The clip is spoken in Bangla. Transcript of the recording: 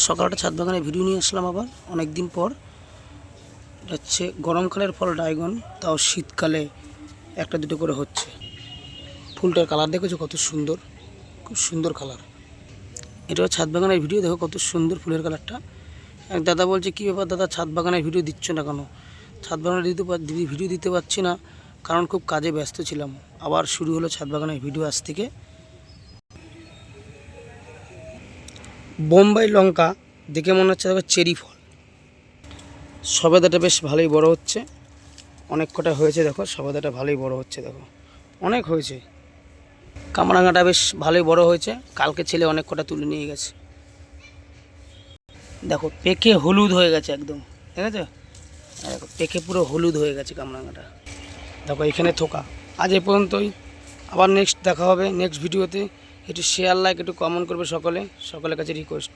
সকালটা ছাদ বাগানে ভিডিও নিয়ে আসলাম আবার অনেক দিন পর। এটা হচ্ছে গরমকালের ফল ড্রাগন, তাও শীতকালে একটা দুটো করে হচ্ছে। ফুলটার কালার দেখেছো কত সুন্দর, খুব সুন্দর কালার। এটা ছাদ বাগানের ভিডিও, দেখো কত সুন্দর ফুলের কালারটা। এক দাদা বলছে কী ব্যাপার দাদা, ছাদ বাগানের ভিডিও দিচ্ছ না কেন? ছাদ বাগানে ভিডিও দিতে পারছি না কারণ খুব কাজে ব্যস্ত ছিলাম। আবার শুরু হলো ছাদ বাগানের ভিডিও আজ থেকে। বোম্বাই লঙ্কা দেখে মনে হচ্ছে দেখো চেরি ফল। সবেদাটা বেশ ভালোই বড় হচ্ছে, অনেক কটা হয়েছে দেখো। সবেদাটা ভালোই বড় হচ্ছে, দেখো অনেক হয়েছে। কামরাঙাটা বেশ ভালোই বড় হয়েছে, কালকে ছেলে অনেক কটা তুলে নিয়ে গেছে। দেখো পেকে হলুদ হয়ে গেছে একদম, ঠিক আছে? দেখো পেকে পুরো হলুদ হয়ে গেছে কামরাঙাটা। দেখো এখানে থোকা। আজ এ পর্যন্তই, আবার নেক্সট দেখা হবে নেক্সট ভিডিওতে। একটু শেয়ার, লাইক, একটু কমেন্ট করবে সকলের কাছে রিকোয়েস্ট।